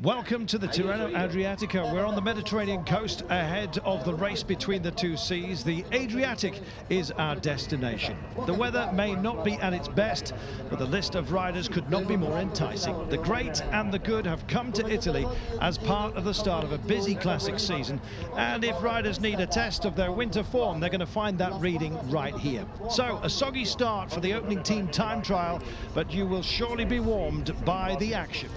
Welcome to the Tirreno Adriatico. We're on the Mediterranean coast ahead of the race between the two seas. The Adriatic is our destination. The weather may not be at its best, but the list of riders could not be more enticing. The great and the good have come to Italy as part of the start of a busy classic season. And if riders need a test of their winter form, they're going to find that reading right here. So, a soggy start for the opening team time trial, but you will surely be warmed by the action.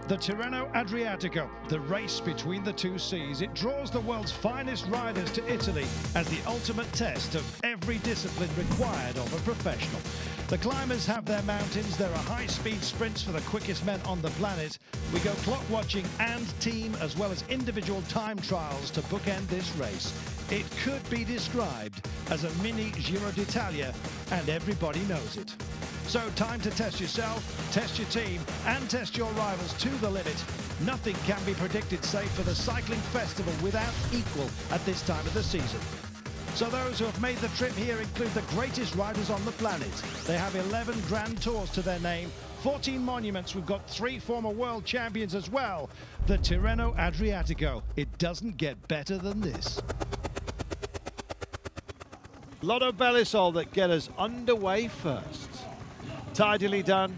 The Tirreno Adriatico, the race between the two seas. It draws the world's finest riders to Italy as the ultimate test of every discipline required of a professional. The climbers have their mountains. There are high-speed sprints for the quickest men on the planet. We go clock watching and team as well as individual time trials to bookend this race. It could be described as a mini Giro d'Italia, and everybody knows it. So time to test yourself, test your team, and test your rivals to the limit. Nothing can be predicted save for the cycling festival without equal at this time of the season. So those who have made the trip here include the greatest riders on the planet. They have 11 Grand Tours to their name, 14 monuments. We've got 3 former world champions as well. The Tirreno Adriatico. It doesn't get better than this. Lotto Belisol that get us underway first. Tidily done.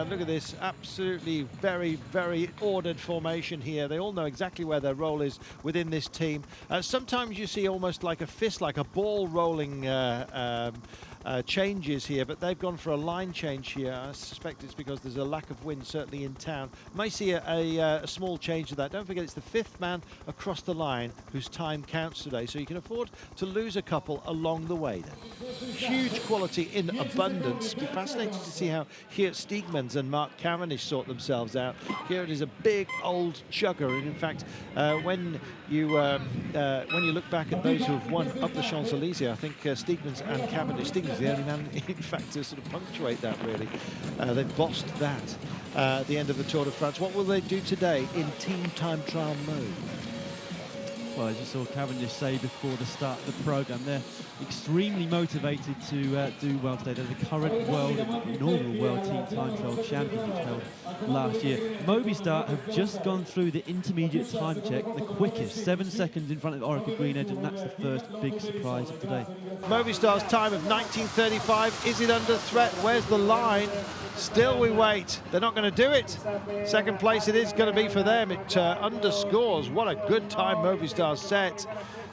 Look at this, absolutely very, very ordered formation here. They all know exactly where their role is within this team. Sometimes you see almost like a fist, like a ball rolling changes here, but they've gone for a line change here. I suspect it's because there's a lack of wind, certainly in town. May see a small change to that. Don't forget, it's the 5th man across the line whose time counts today, so you can afford to lose a couple along the way then. Huge quality in abundance. It'll be fascinating to see how Geert Steegmans and Mark Cavendish sort themselves out. Geert is a big old chugger, and in fact, when you look back at those who have won up the Champs-Élysées, I think Steegmans and Cavendish, Steegmans is the only man, in fact, to sort of punctuate that, really. They've bossed that at the end of the Tour de France. What will they do today in team time trial mode? Well, as you saw Cavendish say before the start of the programme, they're extremely motivated to do well today. They're the current inaugural World Team Time Trial Champions, which held last year. Movistar have just gone through the intermediate time check, the quickest, 7 seconds in front of Orica Green Edge, and that's the first big surprise of today. Movistar's time of 19:35, is it under threat? Where's the line? Still we wait. They're not going to do it. Second place it is going to be for them. It underscores what a good time Movistar set.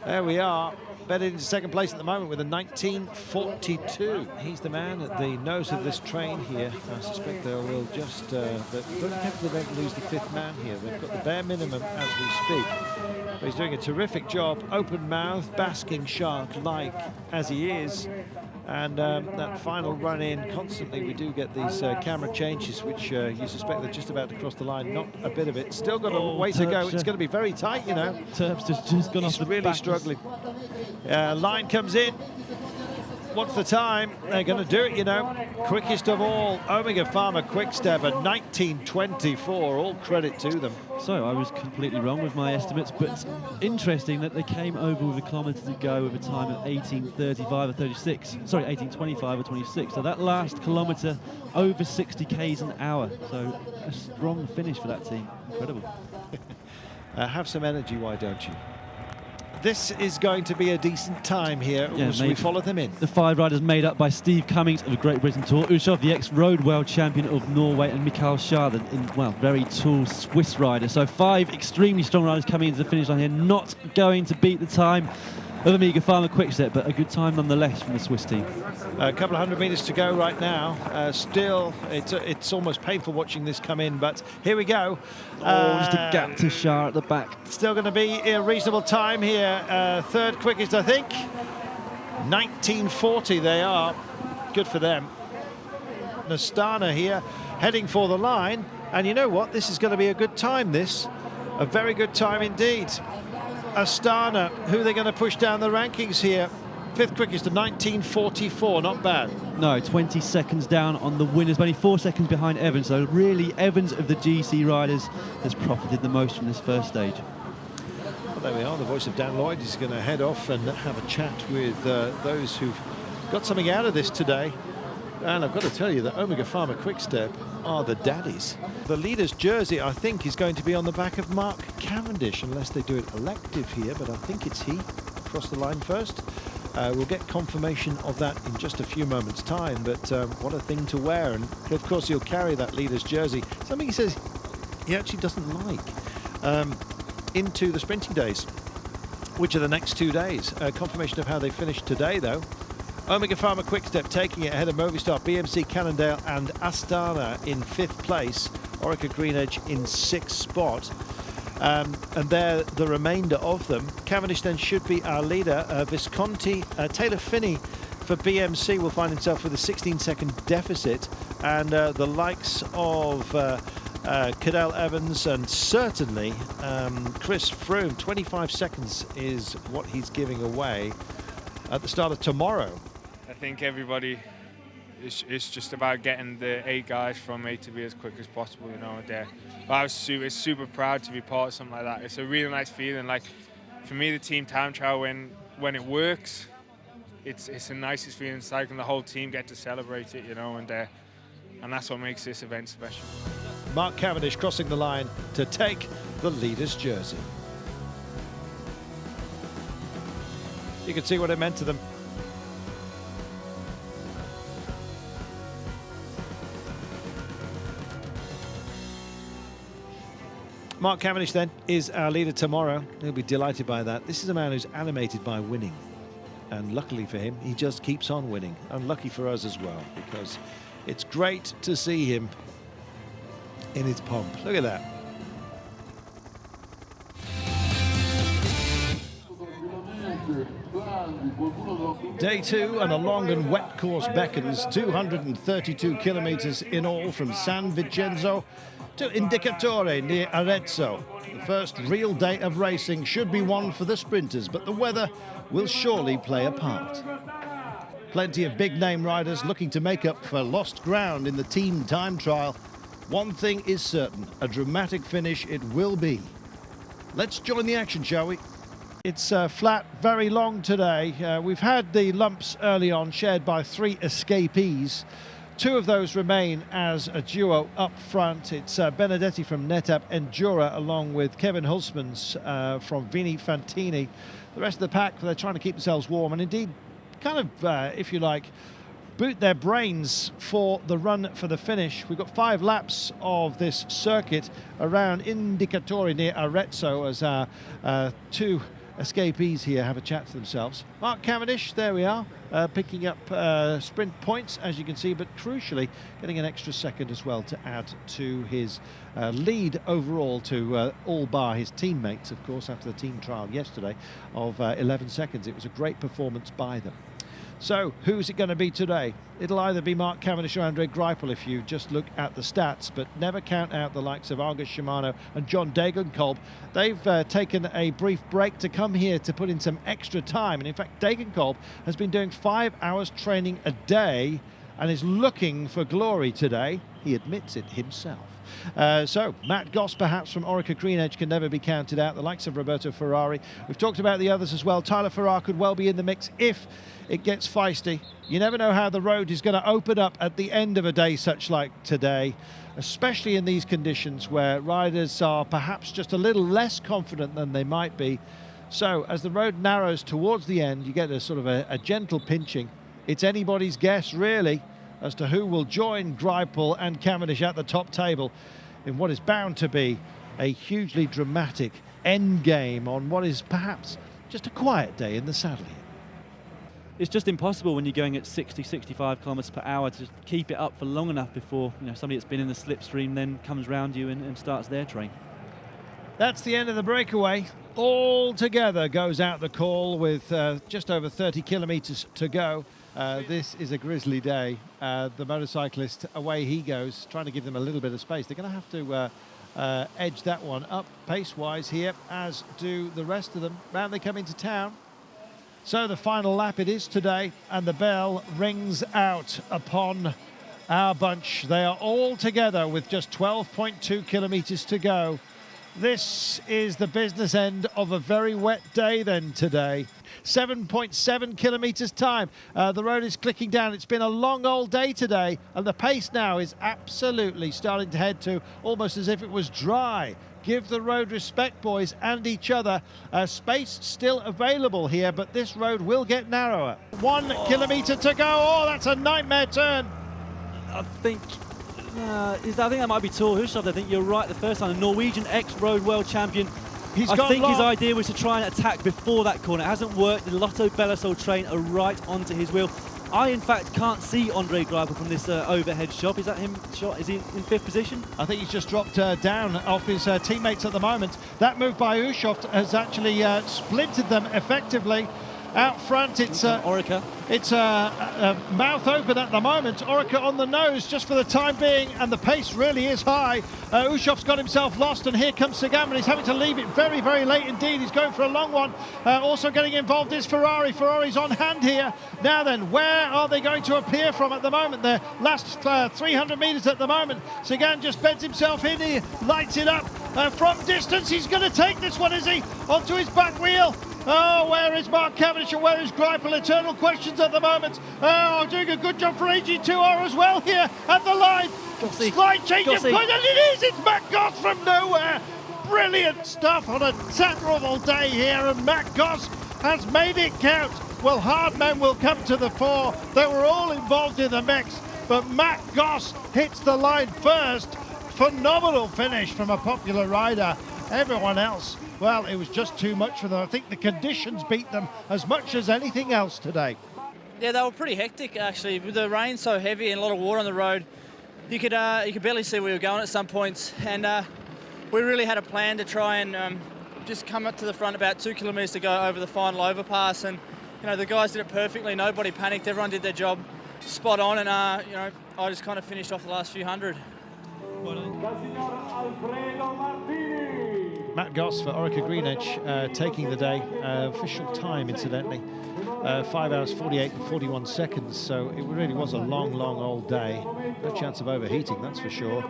There we are. Bedded into second place at the moment with a 19:42. He's the man at the nose of this train here. I suspect they will just, very careful they don't lose the 5th man here. They've got the bare minimum as we speak. But he's doing a terrific job, open mouth, basking shark-like as he is. And that final run in, constantly we do get these camera changes, which you suspect they're just about to cross the line. Not a bit of it. Still got a way to go. It's going to be very tight, you know. Terp's just gone off the really back. Struggling. Line comes in. What's the time? They're going to do it, you know. Quickest of all, Omega Pharma Quickstep at 19:24. All credit to them. So I was completely wrong with my estimates, but it's interesting that they came over with a kilometre to go with a time of 18:35 or 36. Sorry, 18:25 or 26. So that last kilometre over 60 k's an hour. So a strong finish for that team. Incredible. Have some energy, why don't you? This is going to be a decent time here as we follow them in. The 5 riders made up by Steve Cummings of the Great Britain Tour, Ushov, the ex-road world champion of Norway, and Mikael Schade, very tall Swiss rider. So 5 extremely strong riders coming into the finish line here, not going to beat the time of Omega Pharma Quickstep, but a good time nonetheless from the Swiss team. A couple of 100 metres to go right now. Still, it's almost painful watching this come in, but here we go. Just a gap to Shah at the back. Still going to be a reasonable time here. 3rd quickest, I think. 19:40 they are. Good for them. Nastana here, heading for the line. And you know what? This is going to be a good time, this. A very good time indeed. Astana, who they're going to push down the rankings here. 5th quickest of 19:44, not bad. No, 20 seconds down on the winners, only 4 seconds behind Evans. So really, Evans of the GC riders has profited the most from this first stage. Well, there we are. The voice of Dan Lloyd is going to head off and have a chat with those who've got something out of this today. And I've got to tell you that Omega Pharma Quickstep are the daddies. The leader's jersey, I think, is going to be on the back of Mark Cavendish, unless they do it elective here, but I think it's he across the line first. We'll get confirmation of that in just a few moments' time, but what a thing to wear. And of course, he'll carry that leader's jersey, something he says he actually doesn't like, into the sprinting days, which are the next 2 days. Confirmation of how they finished today, though. Omega Pharma Quickstep taking it ahead of Movistar, BMC Cannondale and Astana in 5th place. Orica Green Edge in 6th spot. And they're the remainder of them. Cavendish then should be our leader. Visconti, Taylor Phinney for BMC will find himself with a 16-second deficit. And the likes of Cadel Evans and certainly Chris Froome, 25 seconds is what he's giving away at the start of tomorrow. I think everybody is just about getting the 8 guys from A to B as quick as possible, you know. But I was super proud to be part of something like that. It's a really nice feeling. Like for me, the team time trial, when it works, it's the nicest feeling in cycling. The whole team get to celebrate it, you know, and that's what makes this event special. Mark Cavendish crossing the line to take the leader's jersey. You can see what it meant to them. Mark Cavendish then is our leader tomorrow. He'll be delighted by that. This is a man who's animated by winning. And luckily for him, he just keeps on winning. Unlucky for us as well, because it's great to see him in his pomp. Look at that. Day 2 and a long and wet course beckons. 232 kilometers in all from San Vincenzo to Indicatore near Arezzo. The first real day of racing should be one for the sprinters, but the weather will surely play a part. Plenty of big name riders looking to make up for lost ground in the team time trial. One thing is certain, a dramatic finish it will be. Let's join the action, shall we? It's flat, very long today. We've had the lumps early on shared by 3 escapees. 2 of those remain as a duo up front. It's Benedetti from NetApp Endura along with Kevin Hulsmans from Vini Fantini. The rest of the pack, they're trying to keep themselves warm and indeed kind of, if you like, boot their brains for the run for the finish. We've got 5 laps of this circuit around Indicatore near Arezzo as our 2 escapees here have a chat to themselves. Mark Cavendish, there we are, picking up sprint points, as you can see, but crucially getting an extra second as well to add to his lead overall to all bar his teammates, of course, after the team trial yesterday of 11 seconds. It was a great performance by them. So, who's it going to be today? It'll either be Mark Cavendish or Andre Greipel if you just look at the stats, but never count out the likes of Argus Shimano and John Degenkolb. They've taken a brief break to come here to put in some extra time, and in fact Degenkolb has been doing 5 hours training a day and is looking for glory today. He admits it himself. So Matt Goss perhaps from Orica Green Edge can never be counted out, the likes of Roberto Ferrari. We've talked about the others as well. Tyler Farrar could well be in the mix if it gets feisty. You never know how the road is going to open up at the end of a day such like today, especially in these conditions where riders are perhaps just a little less confident than they might be. So as the road narrows towards the end, you get a sort of a gentle pinching. It's anybody's guess really as to who will join Greipel and Cavendish at the top table in what is bound to be a hugely dramatic end game on what is perhaps just a quiet day in the saddle here. It's just impossible when you're going at 60, 65 kilometers per hour to keep it up for long enough before somebody that's been in the slipstream then comes round you and starts their train. That's the end of the breakaway. All together goes out the call with just over 30 kilometers to go. This is a grisly day. The motorcyclist, away he goes, trying to give them a little bit of space. They're going to have to edge that one up pace-wise here, as do the rest of them. Round they come into town. So the final lap it is today, and the bell rings out upon our bunch. They are all together with just 12.2 kilometers to go. This is the business end of a very wet day then today. 7.7 kilometres time. The road is clicking down. It's been a long old day today, and the pace now is absolutely starting to head to almost as if it was dry. Give the road respect, boys, and each other. Space still available here, but this road will get narrower. 1 kilometre to go. Oh, that's a nightmare turn. I think that might be Tor Hushovd. I think you're right the first time. The Norwegian ex-road world champion. I think his idea was to try and attack before that corner. It hasn't worked. The Lotto Belisol train are right onto his wheel. I, in fact, can't see Andre Greipel from this overhead shot. Is that him shot? Is he in 5th position? I think he's just dropped down off his teammates at the moment. That move by Hushovd has actually splintered them effectively. Out front, it's Orica. It's mouth open at the moment. Orica on the nose just for the time being, and the pace really is high. Hushovd's got himself lost, and here comes Sagan. He's having to leave it very, very late indeed. He's going for a long one. Also getting involved is Ferrari. Ferrari's on hand here. Now then, where are they going to appear from at the moment? Their last 300 metres at the moment. Sagan just bends himself in. He lights it up from distance. He's going to take this one, is he? Onto his back wheel. Oh, where is Mark Cavendish and where is Greipel? Eternal questions at the moment. Oh, doing a good job for AG2R as well here at the line. Slight change of point, and it is! It's Matt Goss from nowhere. Brilliant stuff on a terrible day here, and Matt Goss has made it count. Well, hard men will come to the fore. They were all involved in the mix, but Matt Goss hits the line first. Phenomenal finish from a popular rider. Everyone else, well, it was just too much for them. I think the conditions beat them as much as anything else today. Yeah, they were pretty hectic actually. With the rain so heavy and a lot of water on the road, you could barely see where we were going at some points. And we really had a plan to try and just come up to the front about 2 kilometres to go over the final overpass. And you know, the guys did it perfectly. Nobody panicked. Everyone did their job spot on. And you know, I just kind of finished off the last few hundred. Matt Goss for Orica Greenedge taking the day. Official time, incidentally, 5 hours 48 and 41 seconds. So it really was a long, long old day. No chance of overheating, that's for sure.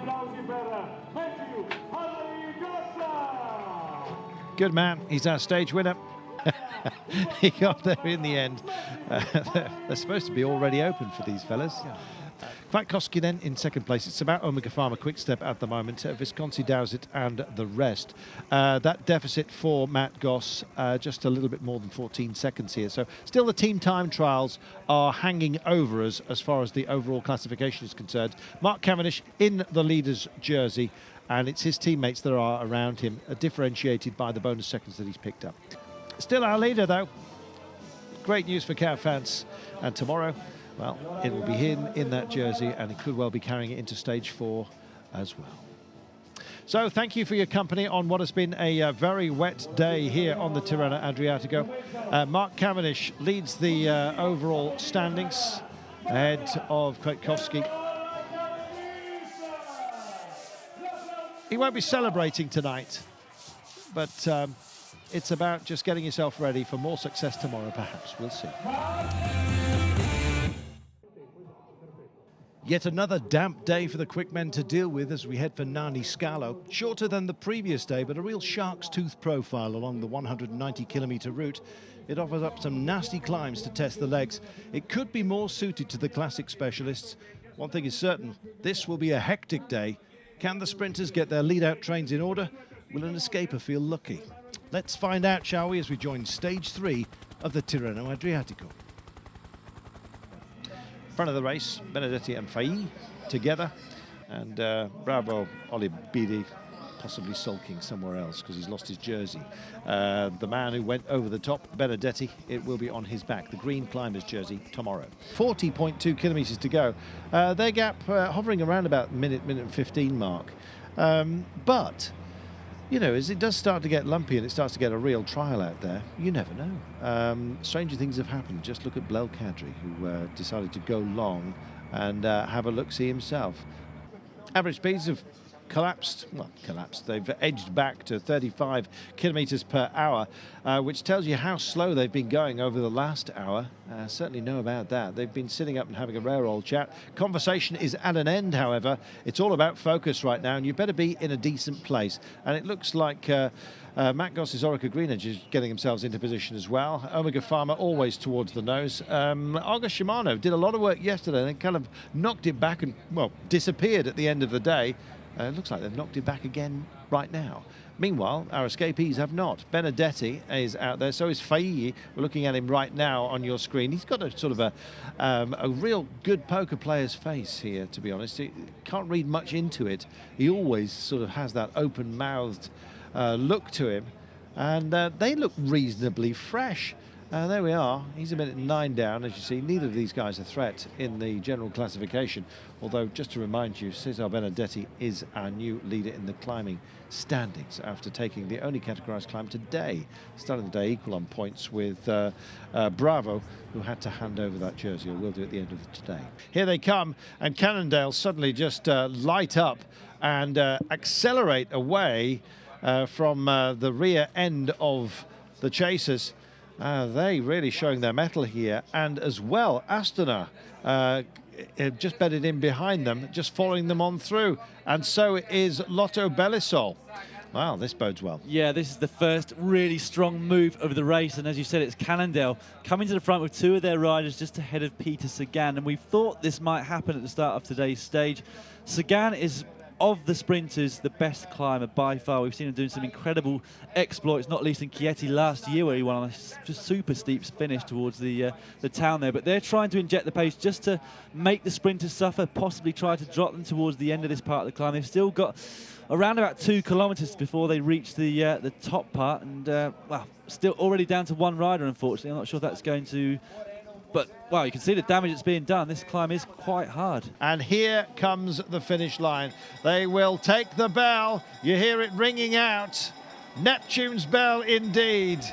Good man. He's our stage winner. He got there in the end. They're supposed to be already open for these fellas. Kwiatkowski then in second place. It's about Omega Pharma Quickstep at the moment. Visconti, Dowsett and the rest. That deficit for Matt Goss, just a little bit more than 14 seconds here. So still the team time trials are hanging over us as far as the overall classification is concerned. Mark Cavendish in the leader's jersey, and it's his teammates that are around him, differentiated by the bonus seconds that he's picked up. Still our leader though. Great news for Cav fans. And tomorrow, well, it will be him in that jersey, and he could well be carrying it into stage 4 as well. So thank you for your company on what has been a very wet day here on the Tirreno Adriatico. Mark Cavendish leads the overall standings ahead of Kwiatkowski. He won't be celebrating tonight, but it's about just getting yourself ready for more success tomorrow, perhaps. We'll see. Yet another damp day for the quick men to deal with as we head for Nani Scalo. Shorter than the previous day, but a real shark's tooth profile along the 190-kilometre route. It offers up some nasty climbs to test the legs. It could be more suited to the classic specialists. One thing is certain, this will be a hectic day. Can the sprinters get their lead-out trains in order? Will an escaper feel lucky? Let's find out, shall we, as we join stage 3 of the Tirreno Adriatico. Front of the race, Benedetti and Fai together, and bravo Olibidi, possibly sulking somewhere else because he's lost his jersey. The man who went over the top, Benedetti, it will be on his back, the green climbers jersey tomorrow. 40.2 kilometres to go. Their gap hovering around about minute and 15 mark. But you know, as it does start to get lumpy and it starts to get a real trial out there, you never know. Stranger things have happened. Just look at Blel Kadri, who decided to go long and have a look-see himself. Average speeds of collapsed. They've edged back to 35 kilometers per hour, which tells you how slow they've been going over the last hour. Certainly know about that. They've been sitting up and having a rare old chat. Conversation is at an end, however. It's all about focus right now, and you better be in a decent place. And it looks like Matt Goss's Orica Greenedge is getting themselves into position as well. Omega Pharma always towards the nose. Olga Shimano did a lot of work yesterday and kind of knocked it back and, well, disappeared at the end of the day. It looks like they've knocked it back again right now. Meanwhile, our escapees have not. Benedetti is out there, so is Faii. We're looking at him right now on your screen. He's got a sort of a real good poker player's face here, to be honest. He can't read much into it. He always sort of has that open-mouthed look to him, and they look reasonably fresh. There we are. He's a minute 9 down. As you see, neither of these guys are a threat in the general classification. Although, just to remind you, Cesar Benedetti is our new leader in the climbing standings after taking the only categorized climb today. Starting the day equal on points with Bravo, who had to hand over that jersey, or will do at the end of today. Here they come, and Cannondale suddenly just light up and accelerate away from the rear end of the chasers. They really showing their mettle here, and as well Astana just bedded in behind them, just following them on through, and so is Lotto Belisol. Wow, this bodes well. Yeah, this is the first really strong move of the race, and as you said, it's Cannondale coming to the front with 2 of their riders just ahead of Peter Sagan, and we thought this might happen at the start of today's stage. Sagan is, of the sprinters, the best climber by far. We've seen him doing some incredible exploits, not least in Chieti last year, where he won on a just super steep finish towards the town there. But they're trying to inject the pace just to make the sprinters suffer, possibly try to drop them towards the end of this part of the climb. They've still got around about 2 kilometers before they reach the top part, and well, still already down to 1 rider, unfortunately. I'm not sure if that's going to... But, well, you can see the damage that's being done. This climb is quite hard. And here comes the finish line. They will take the bell. You hear it ringing out. Neptune's bell indeed.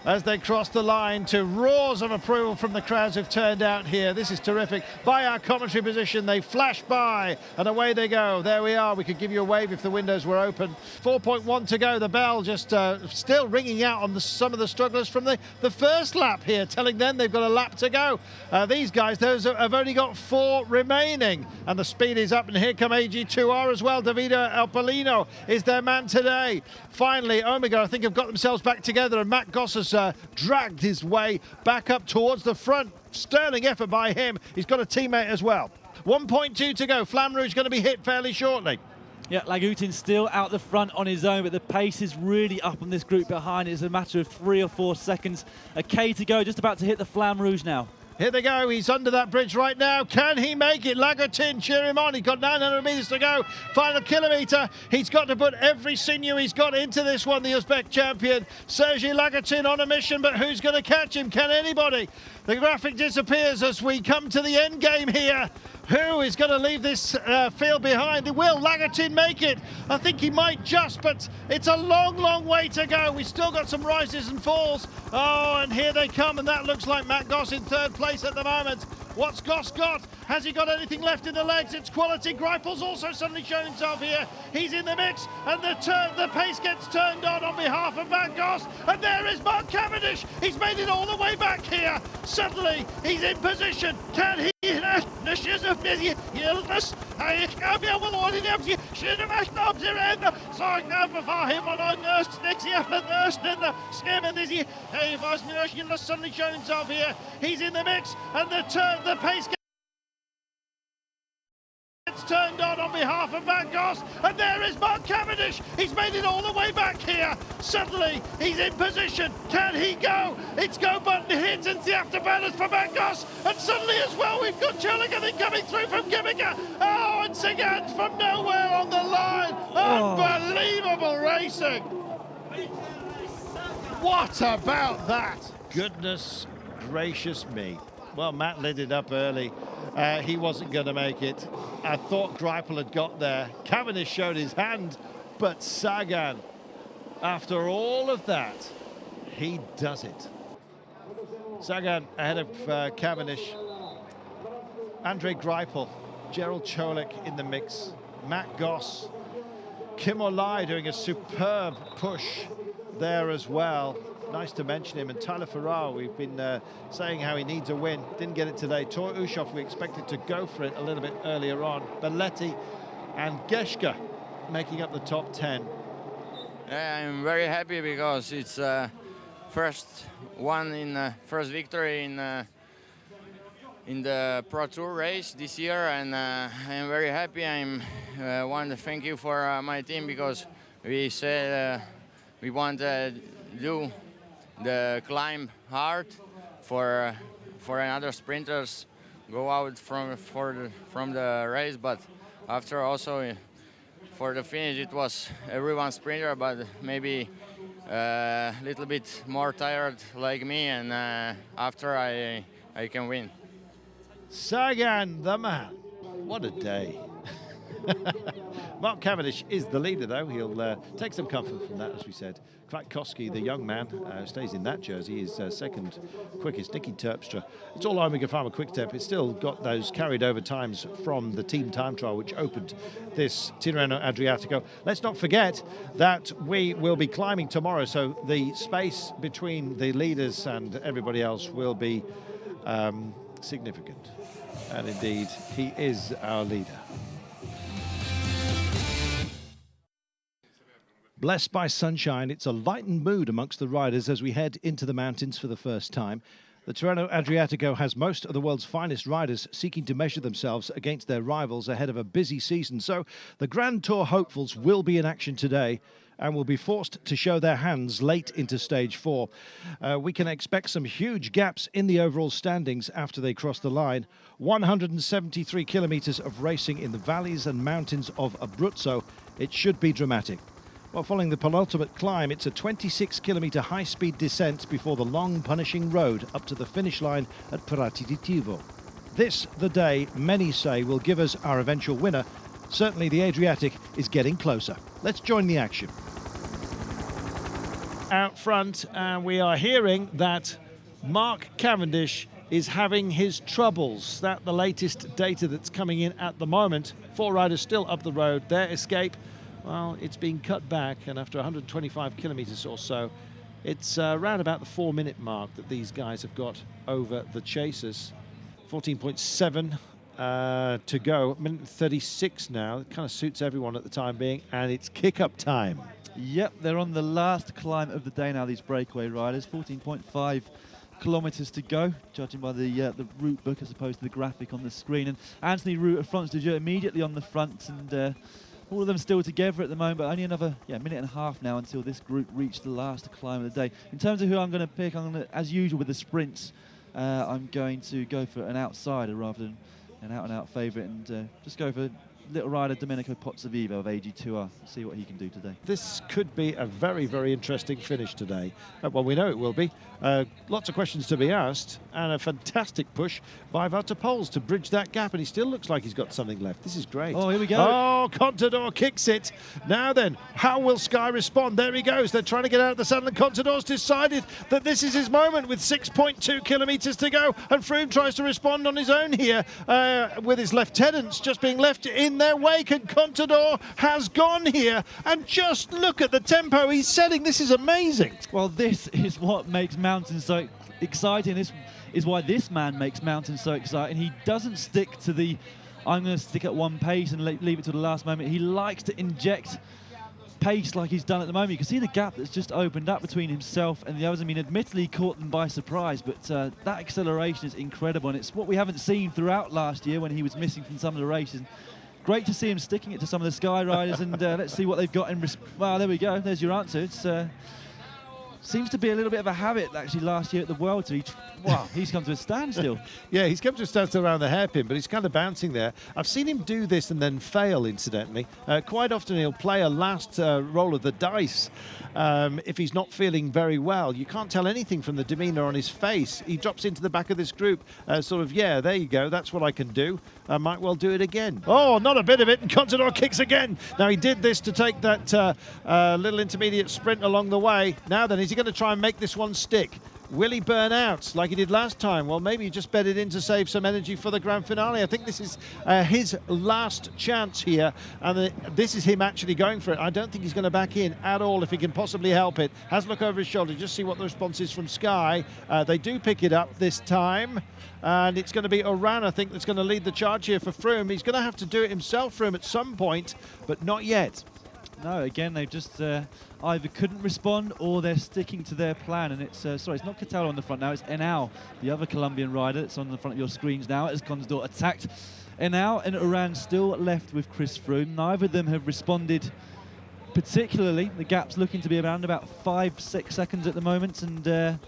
As they cross the line to roars of approval from the crowds who've turned out here. This is terrific. By our commentary position, they flash by and away they go. There we are. We could give you a wave if the windows were open. 4.1 to go. The bell just still ringing out on some of the strugglers from the first lap here, telling them they've got a lap to go. These guys, those have only got 4 remaining, and the speed is up, and here come AG2R as well. Davide Alpolino is their man today. Finally, Omega, I think, have got themselves back together, and Matt Goss has dragged his way back up towards the front. Sterling effort by him. He's got a teammate as well. 1.2 to go. Flamme Rouge going to be hit fairly shortly. Yeah, Lagutin still out the front on his own, but the pace is really up on this group behind. It's a matter of 3 or 4 seconds. A K to go, just about to hit the Flamme Rouge now. Here they go. He's under that bridge right now. Can he make it? Lagutin, cheer him on. He's got 900 metres to go. Final kilometre. He's got to put every sinew he's got into this one, the Uzbek champion. Sergei Lagutin on a mission, but who's going to catch him? Can anybody? The graphic disappears as we come to the end game here. Who is going to leave this field behind? Will Lagutin make it? I think he might just, but it's a long, long way to go. We've still got some rises and falls. Oh, and here they come, and that looks like Matt Goss in 3rd place at the moment. What's Goss got? Has he got anything left in the legs? It's quality. Greipel's also suddenly shown himself here. He's in the mix, and the pace gets turned on behalf of Matt Goss. And there is Mark Cavendish. He's made it all the way back here. Suddenly, he's in position. Can he? Suddenly shown himself here. He's in the mix, and the pace gets turned on behalf of Matt Goss. And there is Mark Cavendish. He's made it all the way back here. Suddenly, he's in position. Can he go? It's go button hits, and the afterburners for Matt Goss. And suddenly as well, we've got Choligan coming through from Gimmicker. Oh, and Sagan from nowhere on the line. Unbelievable racing. What about that? Goodness gracious me. Well, Matt lit it up early. He wasn't going to make it. I thought Greipel had got there. Cavendish showed his hand, but Sagan, after all of that, he does it. Sagan ahead of Cavendish. Andrei Greipel, Gerald Cholik in the mix. Matt Goss Itlay doing a superb push there as well. Nice to mention him. And Tyler Farrar, we've been saying how he needs a win. Didn't get it today. Tor Ushov, we expected to go for it a little bit earlier on. Belletti and Geschke making up the top 10. Yeah, I'm very happy because it's first victory in the Pro Tour race this year, and I'm very happy. I'm want to thank you for my team, because we said we want to do the climb hard for another sprinters go out from the race, but after also for the finish it was everyone sprinter, but maybe a little bit more tired like me, and after I can win. Sagan, the man. What a day. Mark Cavendish is the leader, though. He'll take some comfort from that, as we said. Kwiatkowski, the young man, stays in that jersey. He's second quickest. Nicky Terpstra. It's all Omega Pharma Quick Step. It's still got those carried over times from the team time trial, which opened this Tirreno Adriatico. Let's not forget that we will be climbing tomorrow, so the space between the leaders and everybody else will be significant. And indeed, he is our leader. Blessed by sunshine, it's a lightened mood amongst the riders as we head into the mountains for the first time. The Tirreno Adriatico has most of the world's finest riders seeking to measure themselves against their rivals ahead of a busy season. So the Grand Tour hopefuls will be in action today and will be forced to show their hands late into stage 4. We can expect some huge gaps in the overall standings after they cross the line. 173 kilometres of racing in the valleys and mountains of Abruzzo. It should be dramatic. Well, following the penultimate climb, it's a 26-kilometre high-speed descent before the long, punishing road up to the finish line at Prati di Tivo. This, the day many say will give us our eventual winner. Certainly the Adriatic is getting closer. Let's join the action. Out front, and we are hearing that Mark Cavendish is having his troubles. That's the latest data that's coming in at the moment. 4 riders still up the road. Their escape, well, it's been cut back, and after 125 kilometres or so, it's around about the 4-minute mark that these guys have got over the chasers. 14.7 to go, minute 36 now. It kind of suits everyone at the time being, and it's kick-up time. Yep, they're on the last climb of the day now, these breakaway riders. 14.5 kilometres to go, judging by the route book as opposed to the graphic on the screen. And Anthony Roux at France de Jeu immediately on the front, and all of them still together at the moment, but only another minute and a half now until this group reach the last climb of the day. In terms of who I'm going to pick, I'm going to, as usual with the sprints, I'm going to go for an outsider rather than an out-and-out favourite, and just go for little rider Domenico Pozzovivo of AG2R. See what he can do today. This could be a very, very interesting finish today. Well, we know it will be. Lots of questions to be asked, and a fantastic push by Wouter Poels to bridge that gap, and he still looks like he's got something left. This is great. Oh, here we go. Oh, Contador kicks it. Now then, how will Sky respond? There he goes. They're trying to get out of the saddle, and Contador's decided that this is his moment with 6.2 kilometres to go, and Froome tries to respond on his own here with his lieutenants just being left in their wake, and Contador has gone here, and just look at the tempo he's setting. This is amazing. Well, this is what makes mountains so exciting. This is why this man makes mountains so exciting. He doesn't stick to the I'm going to stick at one pace and leave it to the last moment. He likes to inject pace like he's done at the moment. You can see the gap that's just opened up between himself and the others. I mean, admittedly caught them by surprise, but that acceleration is incredible, and it's what we haven't seen throughout last year when he was missing from some of the races. Great to see him sticking it to some of the Sky riders, and let's see what they've got in well, there we go. There's your answer. It's seems to be a little bit of a habit, actually, last year at the World Tour. Wow, he's come to a standstill. Yeah, he's come to a standstill around the hairpin, but he's kind of bouncing there. I've seen him do this and then fail, incidentally. Quite often he'll play a last roll of the dice if he's not feeling very well. You can't tell anything from the demeanour on his face. He drops into the back of this group, sort of, yeah, there you go, that's what I can do. I might well do it again. Oh, not a bit of it, and Contador kicks again. Now, he did this to take that little intermediate sprint along the way. Now then, is he going to try and make this one stick? Will he burn out like he did last time? Well, maybe he just bedded in to save some energy for the grand finale. I think this is his last chance here, and this is him actually going for it. I don't think he's going to back in at all if he can possibly help it. Has a look over his shoulder, just see what the response is from Sky. They do pick it up this time, and it's going to be Oran, I think, that's going to lead the charge here for Froome. He's going to have to do it himself, Froome, at some point, but not yet. No, again, they just either couldn't respond or they're sticking to their plan. And it's, sorry, it's not Cataldo on the front now, it's Henao, the other Colombian rider that's on the front of your screens now, as Contador attacked Henao, and Oran still left with Chris Froome. Neither of them have responded particularly. The gap's looking to be around about 5-6 seconds at the moment. And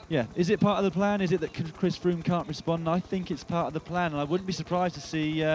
yeah, is it part of the plan? Is it that Chris Froome can't respond? I think it's part of the plan, and I wouldn't be surprised to see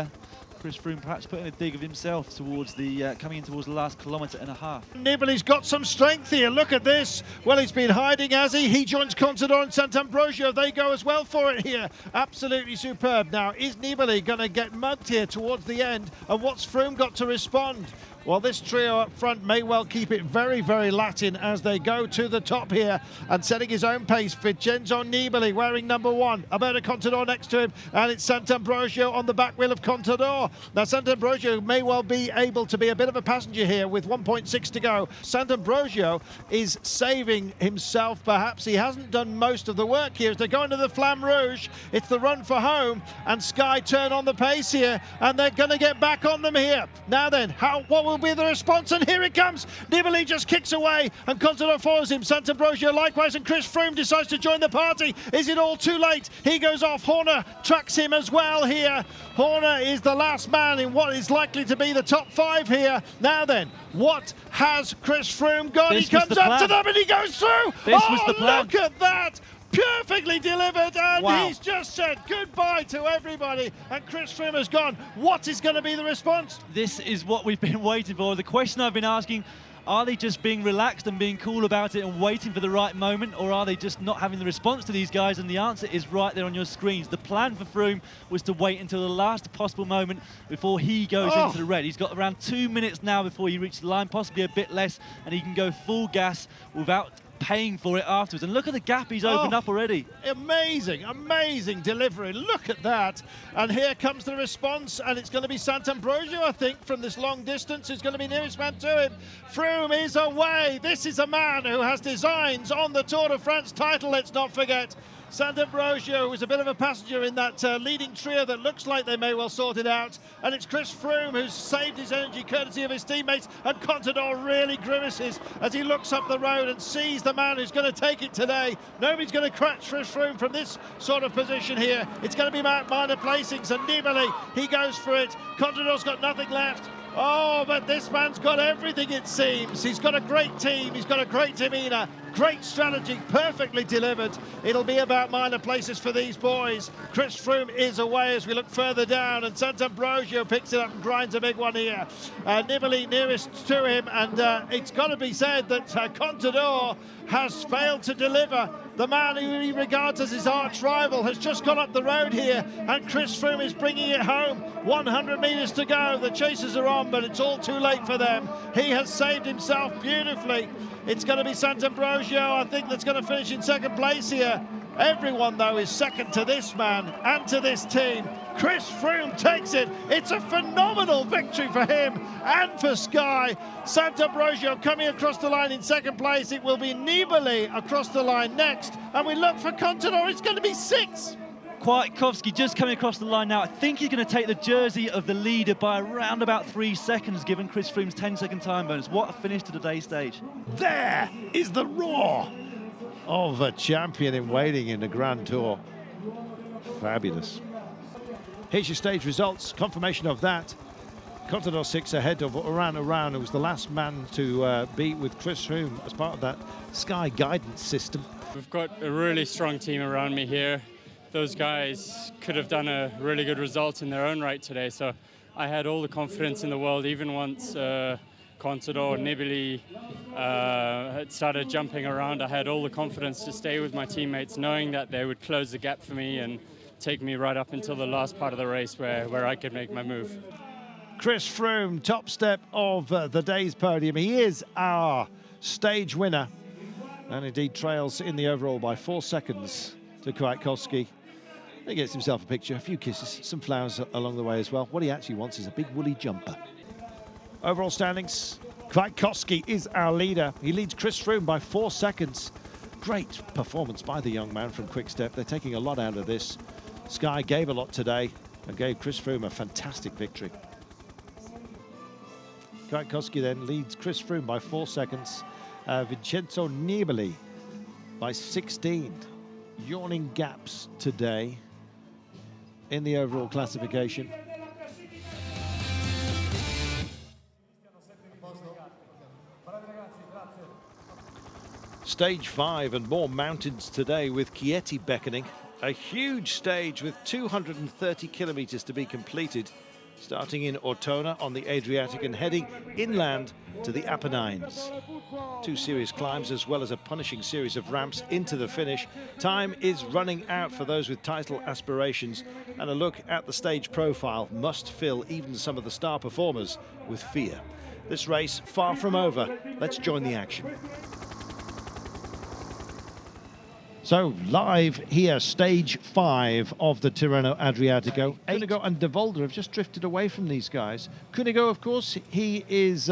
Chris Froome perhaps putting a dig of himself towards the coming in towards the last kilometre and a half. Nibali's got some strength here. Look at this. Well, he's been hiding, has he? He joins Contador and Sant'Ambrogio. They go as well for it here. Absolutely superb. Now, is Nibali going to get mugged here towards the end? And what's Froome got to respond? Well, this trio up front may well keep it very, very Latin as they go to the top here, and setting his own pace. Vincenzo Nibali wearing number 1. Alberto Contador next to him, and it's Sant'Ambrogio on the back wheel of Contador. Now, Sant'Ambrogio may well be able to be a bit of a passenger here with 1.6 to go. Sant'Ambrogio is saving himself, perhaps. He hasn't done most of the work here as they go into the Flamme Rouge. It's the run for home, and Sky turn on the pace here, and they're going to get back on them here. Now then, what will be the response? And here it comes. Nibali just kicks away and Contador follows him. Sant'Ambrogio likewise, and Chris Froome decides to join the party. Is it all too late? He goes off. Horner tracks him as well here. Horner is the last man in what is likely to be the top 5 here. Now then, what has Chris Froome got? He comes up to them and he goes through. This was the plan. Look at that. Perfectly delivered, and wow. He's just said goodbye to everybody, and Chris Froome has gone. What is going to be the response? This is what we've been waiting for. The question I've been asking, are they just being relaxed and being cool about it and waiting for the right moment, or are they just not having the response to these guys? And the answer is right there on your screens. The plan for Froome was to wait until the last possible moment before he goes into the red. He's got around 2 minutes now before he reaches the line, possibly a bit less, and he can go full gas without paying for it afterwards. And look at the gap he's opened up already. Amazing, amazing delivery. Look at that. And here comes the response, and it's going to be Sant'Ambrogio, I think, from this long distance, who's going to be nearest man to him. Froome is away. This is a man who has designs on the Tour de France title, let's not forget. Sant'Ambrogio was a bit of a passenger in that leading trio that looks like they may well sort it out. And it's Chris Froome who's saved his energy courtesy of his teammates. And Contador really grimaces as he looks up the road and sees the man who's going to take it today. Nobody's going to catch Chris Froome from this sort of position here. It's going to be minor placings, and Nibali, he goes for it. Contador's got nothing left. Oh, but this man's got everything, it seems. He's got a great team, he's got a great demeanour, great strategy, perfectly delivered. It'll be about minor places for these boys. Chris Froome is away as we look further down, and Sant'Ambrogio picks it up and grinds a big one here. Nibali nearest to him, and it's got to be said that Contador has failed to deliver. The man who he regards as his arch rival has just gone up the road here, and Chris Froome is bringing it home. 100 metres to go. The chasers are on, but it's all too late for them. He has saved himself beautifully. It's going to be Sant'Ambrogio, I think, that's going to finish in second place here. Everyone, though, is second to this man and to this team. Chris Froome takes it. It's a phenomenal victory for him and for Sky. Sant'Ambrogio coming across the line in second place. It will be Nibali across the line next. And we look for Contador. It's going to be 6. Kwiatkowski just coming across the line now. I think he's going to take the jersey of the leader by around about 3 seconds, given Chris Froome's 10-second time bonus. What a finish to today's stage. There is the roar of a champion in waiting in the Grand Tour. Fabulous. Here's your stage results, confirmation of that. Contador 6 ahead of Oran, who was the last man to beat with Chris Froome as part of that Sky guidance system. We've got a really strong team around me here. Those guys could have done a really good result in their own right today, so I had all the confidence in the world, even once Contador, Nibali had started jumping around. I had all the confidence to stay with my teammates, knowing that they would close the gap for me and take me right up until the last part of the race where I could make my move. Chris Froome, top step of the day's podium. He is our stage winner. and indeed trails in the overall by 4 seconds to Kwiatkowski. He gets himself a picture, a few kisses, some flowers along the way as well. What he actually wants is a big woolly jumper. Overall standings, Kwiatkowski is our leader. He leads Chris Froome by 4 seconds. Great performance by the young man from Quick Step. They're taking a lot out of this. Sky gave a lot today and gave Chris Froome a fantastic victory. Kwiatkowski then leads Chris Froome by 4 seconds. Vincenzo Nibali by 16. Yawning gaps today in the overall classification. Stage 5 and more mountains today with Chieti beckoning. A huge stage with 230 kilometers to be completed, starting in Ortona on the Adriatic and heading inland to the Apennines. 2 serious climbs as well as a punishing series of ramps into the finish. Time is running out for those with title aspirations, and a look at the stage profile must fill even some of the star performers with fear. This race far from over. Let's join the action. So live here, stage 5 of the Tirreno Adriatico. Cunego and De Volder have just drifted away from these guys. Cunego, of course, he is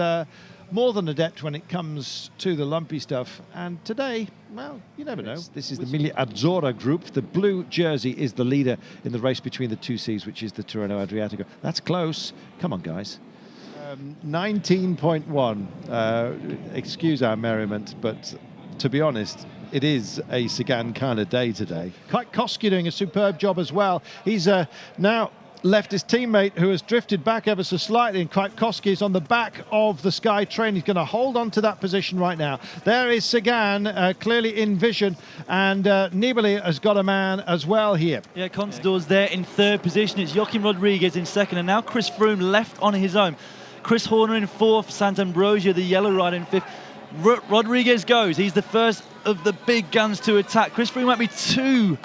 more than adept when it comes to the lumpy stuff. And today, well, you never know. This is the Miglia Azzurra group. The blue jersey is the leader in the race between the 2 Cs, which is the Tirreno Adriatico. That's close. Come on, guys. 19.1. Excuse our merriment, but to be honest, it is a Sagan kind of day today. Kwiatkowski doing a superb job as well. He's now left his teammate who has drifted back ever so slightly, and Kwiatkowski is on the back of the Sky train. He's going to hold on to that position right now. There is Sagan clearly in vision, and Nibali has got a man as well here. Yeah, Contador's there in 3rd position. It's Joaquim Rodriguez in 2nd, and now Chris Froome left on his own. Chris Horner in 4th, Sant'Ambrosio, the yellow rider, in 5th. Rodriguez goes. He's the first of the big guns to attack. Chris Froome might be too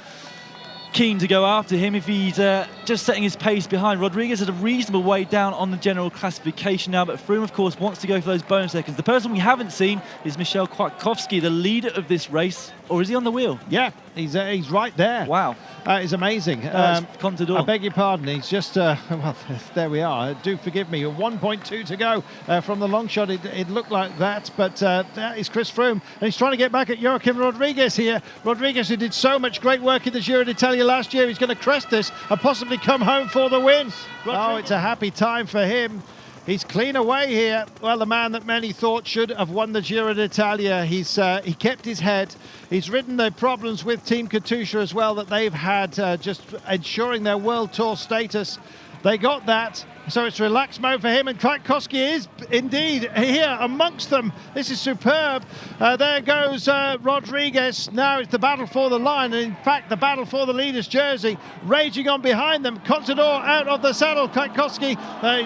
keen to go after him if he's just setting his pace behind. Rodriguez is a reasonable way down on the general classification now, but Froome, of course, wants to go for those bonus seconds. The person we haven't seen is Michel Kwiatkowski, the leader of this race. Or is he on the wheel? Yeah, he's right there. Wow. It's amazing. Contador. I beg your pardon, he's just, well, there we are. Do forgive me, 1.2 to go from the long shot. It looked like that, but that is Chris Froome. And he's trying to get back at Joaquim Rodriguez here. Rodriguez, who did so much great work in the Giro d'Italia last year, he's going to crest this and possibly come home for the win. Oh, it's a happy time for him. He's clean away here. Well, the man that many thought should have won the Giro d'Italia. He kept his head. He's ridden the problems with Team Katusha as well that they've had, just ensuring their World Tour status. They got that, so it's relaxed mode for him, and Kwiatkowski is indeed here amongst them. This is superb. There goes Rodriguez. Now it's the battle for the line, and in fact the battle for the leader's jersey raging on behind them. Contador out of the saddle. Kwiatkowski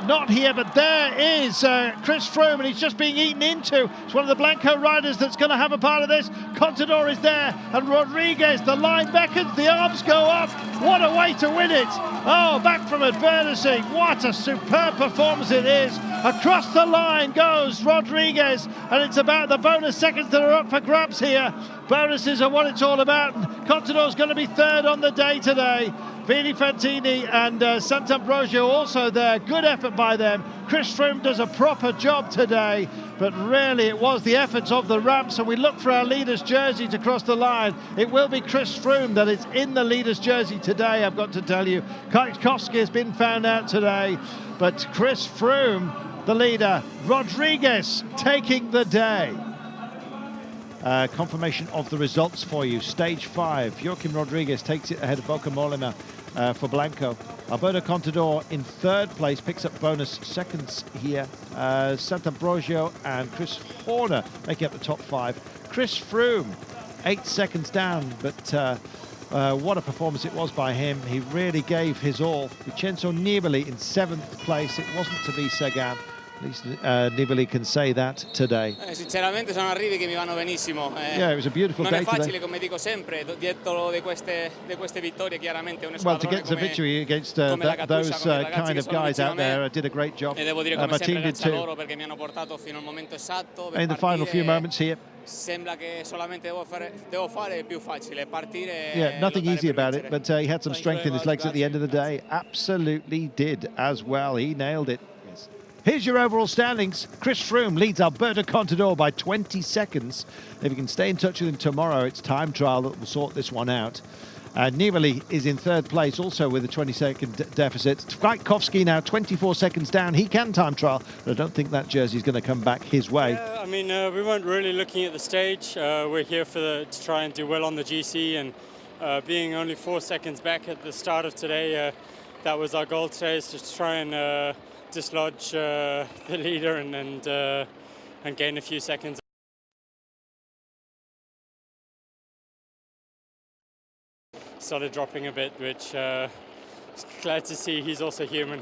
not here, but there is Chris Froome, and he's just being eaten into. It's one of the Blanco riders that's going to have a part of this. Contador is there, and Rodriguez, the line beckons, the arms go up. What a way to win it. Oh, back from adversity. What a superb performance it is. Across the line goes Rodriguez, and it's about the bonus seconds that are up for grabs here. Bonuses are what it's all about. Contador's going to be 3rd on the day today. Vini Fantini and Sant'Ambrosio also there. Good effort by them. Chris Froome does a proper job today, but really it was the efforts of the ramp. So we look for our leader's jersey to cross the line. It will be Chris Froome that is in the leader's jersey today, I've got to tell you. Kwiatkowski has been found out today, but Chris Froome, the leader. Rodriguez taking the day. Confirmation of the results for you. Stage 5, Joaquim Rodriguez takes it ahead of Boca Molina for Blanco. Alberto Contador in 3rd place, picks up bonus seconds here. Sant'Ambrosio and Chris Horner making up the top 5. Chris Froome, 8 seconds down, but what a performance it was by him. He really gave his all. Vincenzo Nibali in 7th place. It wasn't to be Sagan. At least Nibali can say that today. Sinceramente sono arrivi che mi vanno benissimo. Yeah, it was a beautiful day today. Non è facile, today. come dico sempre, dietro di queste vittorie chiaramente un Well, to get the victory against those kind of guys out there, did a great job. E devo dire come My sempre team did grazie a too. loro perché mi hanno portato fino al momento esatto. In the final few moments here. Sembra che solamente devo fare più facile, partire. Yeah, nothing easy about it, but he had some strength in his legs at the end of the day. Absolutely did as well. He nailed it. Here's your overall standings. Chris Froome leads Alberto Contador by 20 seconds. If you can stay in touch with him tomorrow, it's time trial that will sort this one out. Nibali is in third place, also with a 20-second deficit. Kwiatkowski now 24 seconds down. He can time trial, but I don't think that jersey is going to come back his way. Yeah, I mean, we weren't really looking at the stage. We're here to try and do well on the GC, and being only 4 seconds back at the start of today, that was our goal today, is just to try and dislodge the leader and gain a few seconds. Started dropping a bit, which glad to see he's also human.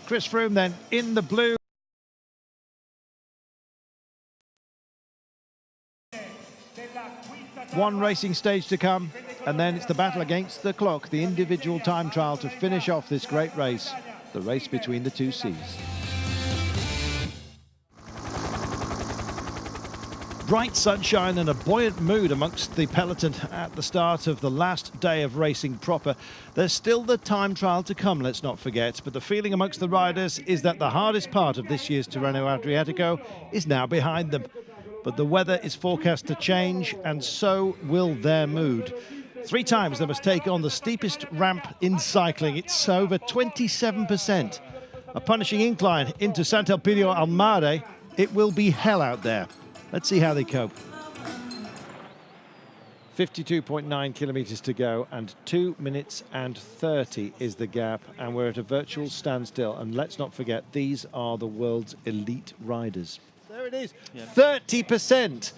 Chris Froome then in the blue. One racing stage to come, and then it's the battle against the clock, the individual time trial to finish off this great race, the race between the two seas. Bright sunshine and a buoyant mood amongst the peloton at the start of the last day of racing proper. There's still the time trial to come, let's not forget, but the feeling amongst the riders is that the hardest part of this year's Tirreno Adriatico is now behind them. But the weather is forecast to change, and so will their mood. 3 times they must take on the steepest ramp in cycling. It's over 27%. A punishing incline into Sant'Elpidio al Mare. It will be hell out there. Let's see how they cope. 52.9 kilometers to go, and 2 minutes and 30 is the gap, and we're at a virtual standstill. And let's not forget, these are the world's elite riders. There it is, 30%.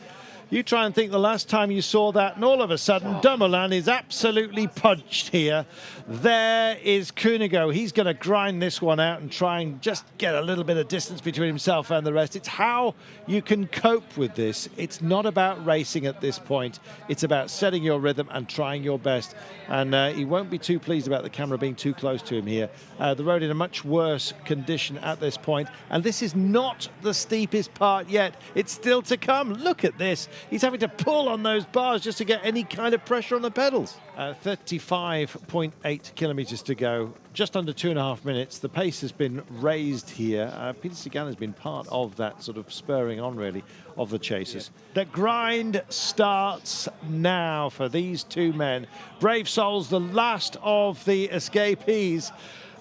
You try and think the last time you saw that, and all of a sudden, Dumoulin is absolutely punched here. There is Cunego. He's going to grind this one out and try and just get a little bit of distance between himself and the rest. It's how you can cope with this. It's not about racing at this point. It's about setting your rhythm and trying your best. And he won't be too pleased about the camera being too close to him here. The road in a much worse condition at this point. And this is not the steepest part yet. It's still to come. Look at this. He's having to pull on those bars just to get any kind of pressure on the pedals. 35.8 kilometers to go, just under 2.5 minutes. The pace has been raised here. Peter Sagan has been part of that sort of spurring on, really, of the chasers. The grind starts now for these two men. Brave souls, the last of the escapees.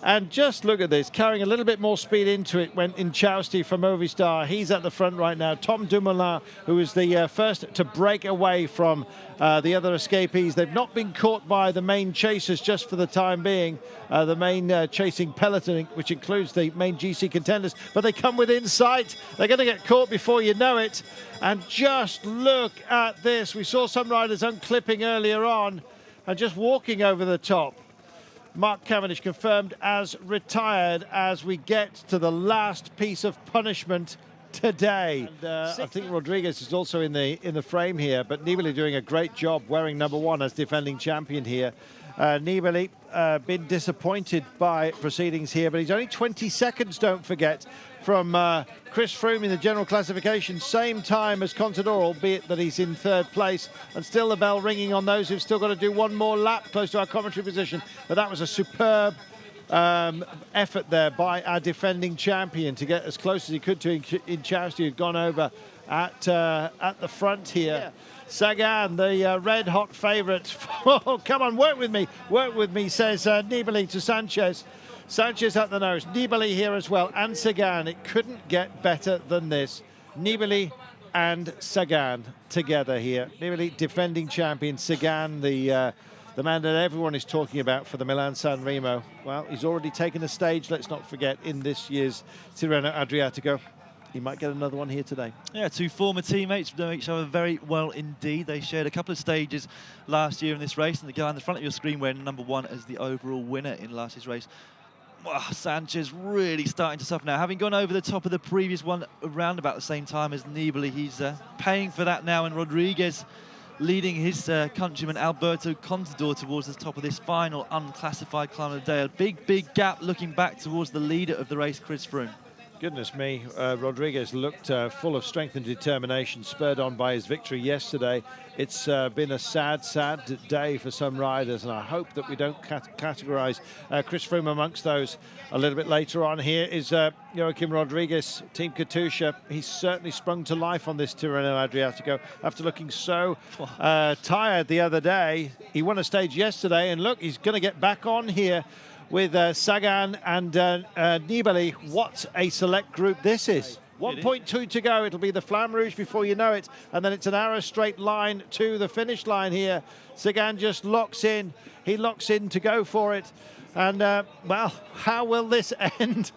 And just look at this, carrying a little bit more speed into it went Inchausti from Movistar. He's at the front right now. Tom Dumoulin, who was the first to break away from the other escapees. They've not been caught by the main chasers just for the time being, the main chasing peloton, which includes the main GC contenders, but they come within sight. They're going to get caught before you know it. And just look at this. We saw some riders unclipping earlier on and just walking over the top. Mark Cavendish confirmed as retired as we get to the last piece of punishment today. And, I think Rodriguez is also in the frame here, but Nibali doing a great job wearing #1 as defending champion here. Nibali been disappointed by proceedings here, but he's only 20 seconds, don't forget, from Chris Froome in the general classification, same time as Contador, albeit that he's in third place, and still the bell ringing on those who've still got to do one more lap close to our commentary position. But that was a superb effort there by our defending champion to get as close as he could to Inchausti, who'd gone over at the front here. Yeah. Sagan, the red-hot favourite. Oh, come on, work with me, says Nibali to Sanchez. Sanchez at the nose, Nibali here as well, and Sagan. It couldn't get better than this. Nibali and Sagan together here. Nibali, defending champion. Sagan, the man that everyone is talking about for the Milan-San Remo. Well, he's already taken a stage, let's not forget, in this year's Tirreno Adriatico. He might get another one here today. Yeah, two former teammates know each other very well indeed. They shared a couple of stages last year in this race, and the guy on the front of your screen wearing #1 as the overall winner in last year's race. Sanchez really starting to suffer now. Having gone over the top of the previous one around about the same time as Nibali, he's paying for that now, and Rodriguez leading his countryman Alberto Contador towards the top of this final unclassified climb of the day. A big gap looking back towards the leader of the race, Chris Froome. Goodness me, Rodriguez looked full of strength and determination, spurred on by his victory yesterday. It's been a sad day for some riders, and I hope that we don't categorise Chris Froome amongst those. A little bit later on here is Joaquim Rodriguez, Team Katusha. He's certainly sprung to life on this Tirreno Adriatico after looking so tired the other day. He won a stage yesterday, and look, he's going to get back on here with Sagan and Nibali. What a select group this is. 1.2 to go. It'll be the Flamme Rouge before you know it. And then it's an arrow straight line to the finish line here. Sagan just locks in. He locks in to go for it. And, well, how will this end?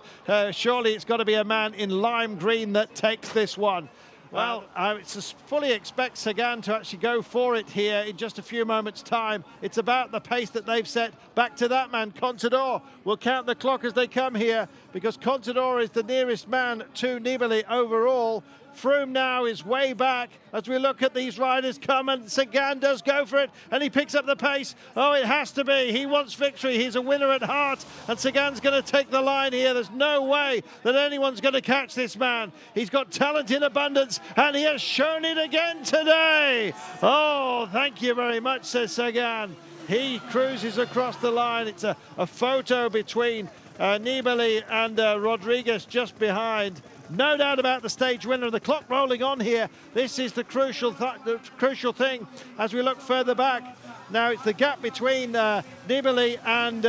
Surely it's got to be a man in lime green that takes this one. Well, I fully expect Sagan to actually go for it here in just a few moments' time. It's about the pace that they've set. Back to that man, Contador. We'll count the clock as they come here, because Contador is the nearest man to Nibali overall. Froome now is way back as we look at these riders come, and Sagan does go for it, and he picks up the pace. Oh, it has to be. He wants victory. He's a winner at heart, and Sagan's going to take the line here. There's no way that anyone's going to catch this man. He's got talent in abundance, and he has shown it again today. Oh, thank you very much, says Sagan. He cruises across the line. It's a photo between Nibali and Rodriguez just behind. No doubt about the stage winner. The clock rolling on here. This is the crucial thing as we look further back. Now it's the gap between Nibali and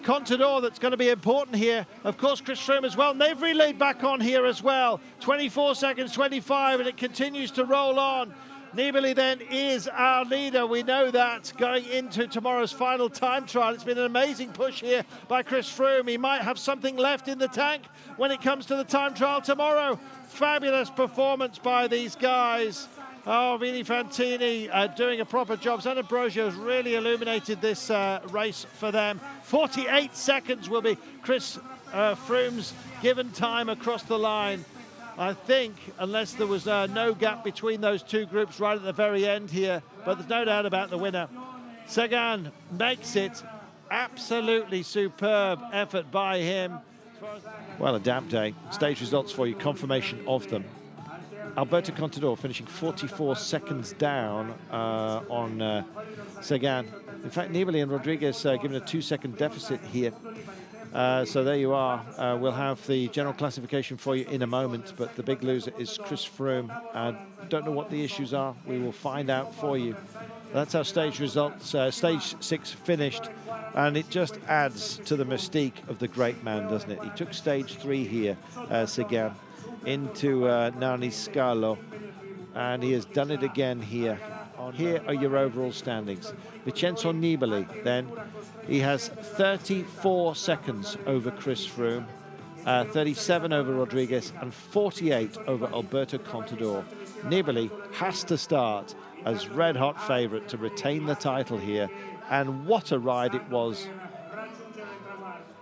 Contador that's going to be important here. Of course, Chris Froome as well. And they've relayed back on here as well. 24 seconds, 25, and it continues to roll on. Nibali then is our leader. We know that going into tomorrow's final time trial. It's been an amazing push here by Chris Froome. He might have something left in the tank when it comes to the time trial tomorrow. Fabulous performance by these guys. Oh, Vini Fantini doing a proper job. Zanabrogio has really illuminated this race for them. 48 seconds will be Chris Froome's given time across the line. I think, unless there was no gap between those two groups right at the very end here, but there's no doubt about the winner. Sagan makes it. Absolutely superb effort by him. Well, a damp day. Stage results for you, confirmation of them. Alberto Contador finishing 44 seconds down on Sagan. In fact, Nibali and Rodriguez given a 2-second deficit here. So there you are. We'll have the general classification for you in a moment, but the big loser is Chris Froome. Don't know what the issues are. We will find out for you. That's our stage results. Stage 6 finished, and it just adds to the mystique of the great man, doesn't it? He took stage 3 here, Sagan, into Narni Scalo, and he has done it again here. Here are your overall standings. Vincenzo Nibali, then, he has 34 seconds over Chris Froome, 37 over Rodriguez, and 48 over Alberto Contador. Nibali has to start as red-hot favourite to retain the title here, and what a ride it was.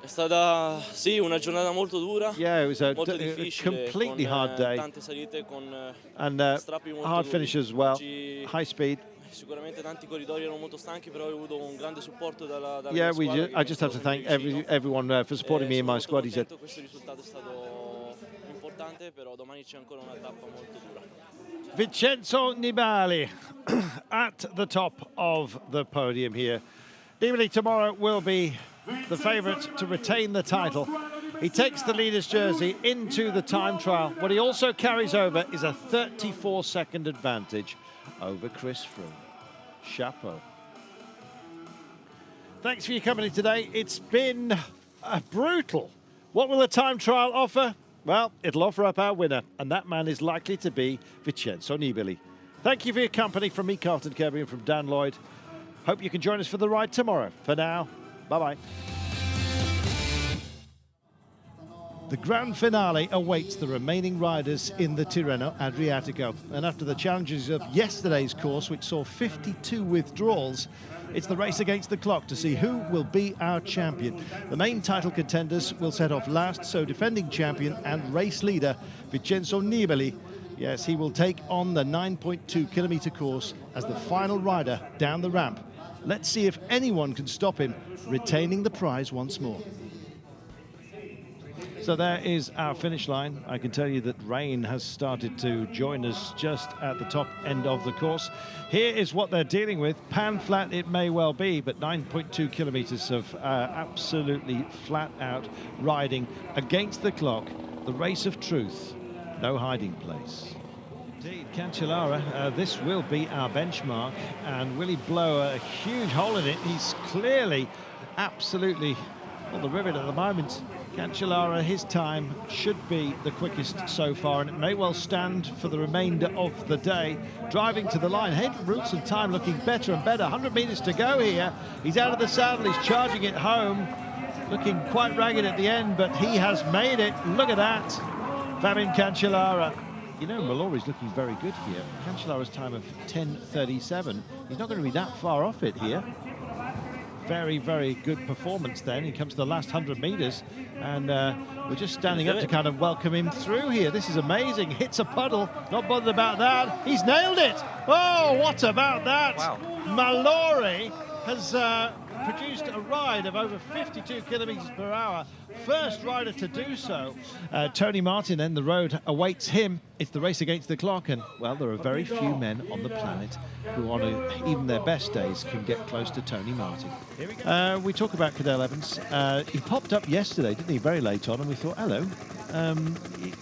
È stata sì una giornata molto dura. Yeah, it was a difficile, completely hard day, tante salite, con and strappi molto hard duri. finish as well. Oggi High speed. Sicuramente tanti corridori erano molto stanchi, però ho avuto un grande supporto dalla Yeah, mia squadra. I just have to thank everyone for supporting me in my squad. He said. Questo risultato è stato importante, però domani c'è ancora una tappa molto dura. Vincenzo Nibali at the top of the podium here. Nibali tomorrow will be the favourite to retain the title. He takes the leader's jersey into the time trial. What he also carries over is a 34-second advantage over Chris Froome. Chapeau. Thanks for your company today. It's been brutal. What will the time trial offer? Well, it'll offer up our winner, and that man is likely to be Vincenzo Nibali. Thank you for your company from me, Carlton Kirby, and from Dan Lloyd. Hope you can join us for the ride tomorrow. For now, bye-bye. The grand finale awaits the remaining riders in the Tirreno Adriatico. And after the challenges of yesterday's course, which saw 52 withdrawals, it's the race against the clock to see who will be our champion. The main title contenders will set off last, so defending champion and race leader Vincenzo Nibali, yes, he will take on the 9.2 kilometre course as the final rider down the ramp. Let's see if anyone can stop him retaining the prize once more. So there is our finish line. I can tell you that rain has started to join us just at the top end of the course. Here is what they're dealing with. Pan flat it may well be, but 9.2 kilometres of absolutely flat out riding against the clock. The race of truth, no hiding place. Indeed, Cancellara, this will be our benchmark, and will he blow a huge hole in it? He's clearly absolutely on the rivet at the moment. Cancellara, his time should be the quickest so far, and it may well stand for the remainder of the day. Driving to the line, Hayden Roots and time looking better and better. 100 metres to go here. He's out of the saddle, he's charging it home. Looking quite ragged at the end, but he has made it. Look at that. Fabian Cancellara. You know, Mallory's looking very good here. Cancellara's time of 10:37. He's not going to be that far off it here. Very, very good performance then. He comes to the last 100 metres, and we're just standing up to kind of welcome him through here. This is amazing. Hits a puddle, not bothered about that. He's nailed it. Oh, what about that? Wow. Mallory has produced a ride of over 52 kilometres per hour. First rider to do so. Tony Martin, then the road awaits him. It's the race against the clock, and well, there are very few men on the planet who on even their best days can get close to Tony Martin. Here we go. We talk about Cadel Evans. He popped up yesterday, didn't he, very late on, and we thought, hello.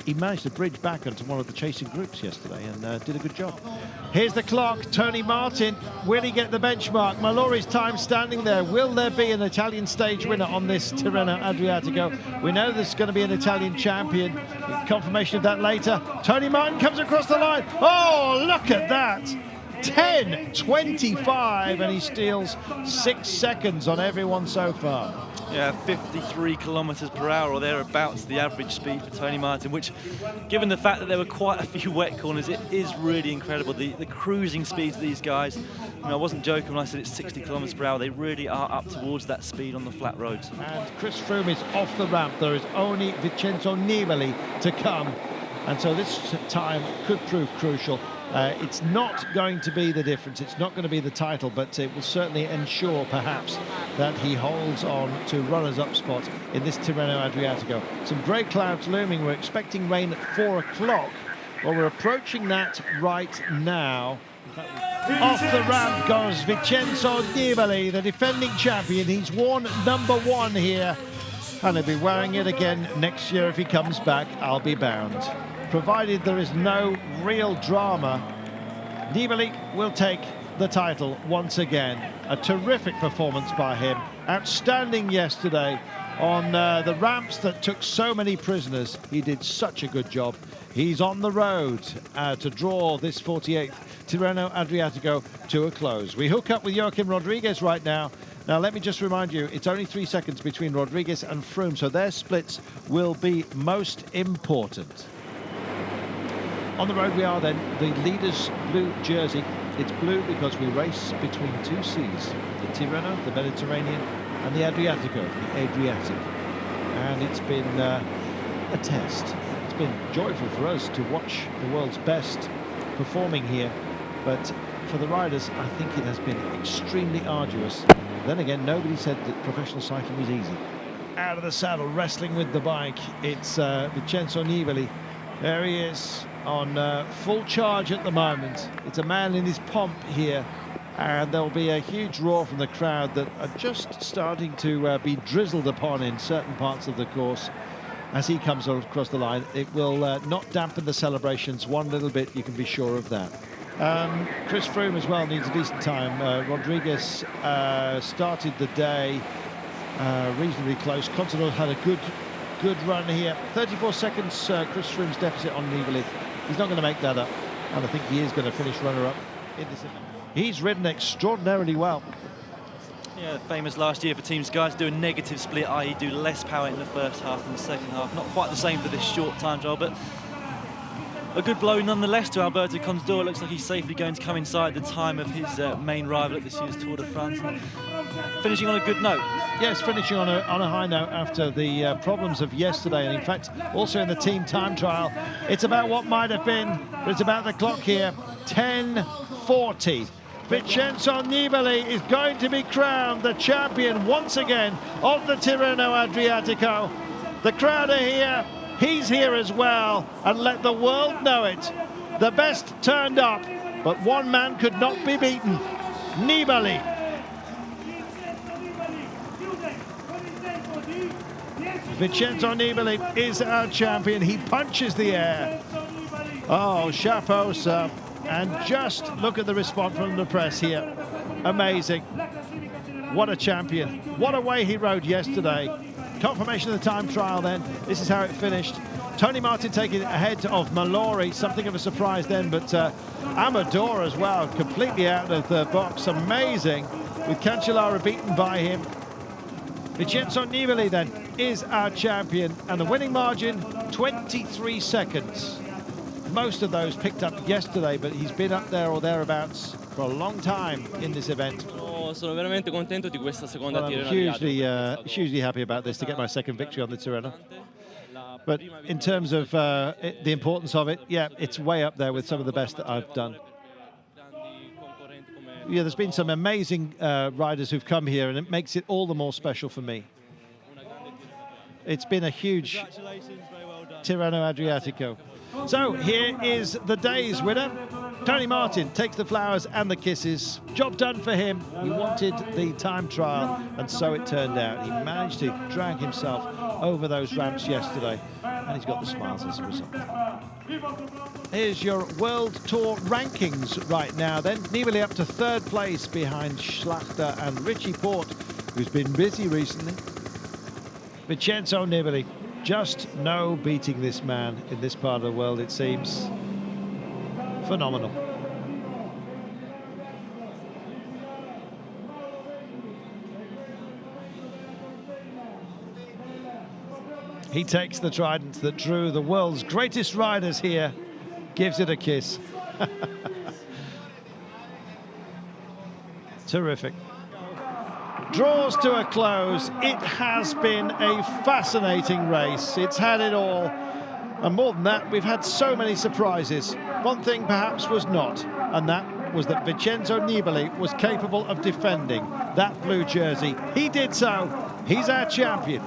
He managed to bridge back onto one of the chasing groups yesterday and did a good job. Here's the clock. Tony Martin, will he get the benchmark? Mallory's time standing there. Will there be an Italian stage winner on this Tirreno Adriatico? We know there's going to be an Italian champion. Confirmation of that later. Tony Martin comes across the line. Oh, look at that. 10:25, and he steals 6 seconds on everyone so far. Yeah, 53 kilometres per hour or thereabouts, the average speed for Tony Martin, which, given the fact that there were quite a few wet corners, it is really incredible. The cruising speeds of these guys, I mean, I wasn't joking when I said it's 60 kilometres per hour. They really are up towards that speed on the flat roads. And Chris Froome is off the ramp. There is only Vincenzo Nibali to come, and so this time could prove crucial. It's not going to be the difference. It's not going to be the title, but it will certainly ensure, perhaps, that he holds on to runners-up spot in this Tirreno Adriatico. Some grey clouds looming. We're expecting rain at 4 o'clock. Well, we're approaching that right now. Off the ramp goes Vincenzo Nibali, the defending champion. He's worn number 1 here, and he'll be wearing it again next year if he comes back, I'll be bound. Provided there is no real drama, Nibali will take the title once again. A terrific performance by him. Outstanding yesterday on the ramps that took so many prisoners. He did such a good job. He's on the road to draw this 48th Tirreno Adriatico to a close. We hook up with Joaquim Rodriguez right now. Now, let me just remind you, it's only 3 seconds between Rodriguez and Froome, so their splits will be most important. On the road we are then, the leader's blue jersey. It's blue because we race between 2 seas, the Tirreno, the Mediterranean, and the Adriatico, the Adriatic. And it's been a test. It's been joyful for us to watch the world's best performing here, but for the riders, I think it has been extremely arduous. Then again, nobody said that professional cycling was easy. Out of the saddle, wrestling with the bike, it's Vincenzo Nibali. There he is, on full charge at the moment. It's a man in his pomp here, and there'll be a huge roar from the crowd that are just starting to be drizzled upon in certain parts of the course as he comes across the line. It will not dampen the celebrations one little bit, you can be sure of that. Chris Froome as well needs a decent time. Rodriguez started the day reasonably close. Contador had a good run here. 34 seconds, Chris Froome's deficit on Nibali. He's not going to make that up, and I think he is going to finish runner-up in this event. He's ridden extraordinarily well. Yeah, famous last year for Team Sky to do a negative split, i.e. do less power in the first half than the second half. Not quite the same for this short time trial, but a good blow nonetheless to Alberto Contador. Looks like he's safely going to come inside the time of his main rival at this year's Tour de France. Finishing on a good note. Yes, finishing on a high note after the problems of yesterday, and in fact also in the team time trial. It's about what might have been, but it's about the clock here. 10:40. Vincenzo Nibali is going to be crowned the champion once again of the Tirreno Adriatico. The crowd are here, he's here as well, and let the world know it. The best turned up, but one man could not be beaten. Nibali. Vincenzo Nibali is our champion. He punches the air. Oh, chapeau, sir. And just look at the response from the press here. Amazing. What a champion. What a way he rode yesterday. Confirmation of the time trial then. This is how it finished. Tony Martin taking it ahead of Mallory. Something of a surprise then, but Amador as well, completely out of the box. Amazing. With Cancellara beaten by him. Vincenzo Nibali then is our champion, and the winning margin 23 seconds. Most of those picked up yesterday, but he's been up there or thereabouts for a long time in this event. Sono veramente contento di questa seconda Well, I'm hugely happy about this, to get my second victory on the Tirreno. But in terms of the importance of it, yeah, it's way up there with some of the best that I've done. Yeah, there's been some amazing riders who've come here, and it makes it all the more special for me. It's been a huge Tirreno Adriatico. So here is the day's winner. Tony Martin takes the flowers and the kisses. Job done for him. He wanted the time trial, and so it turned out. He managed to drag himself over those ramps yesterday, and he's got the smiles as a result. Here's your World Tour rankings right now then. Nibali up to 3rd place behind Schlachter and Richie Porte, who's been busy recently. Vincenzo Nibali, just no beating this man in this part of the world, it seems. Phenomenal. He takes the trident that drew the world's greatest riders here, gives it a kiss. Terrific. Draws to a close. It has been a fascinating race. It's had it all. And more than that, we've had so many surprises. One thing perhaps was not, and that was that Vincenzo Nibali was capable of defending that blue jersey. He did so. He's our champion.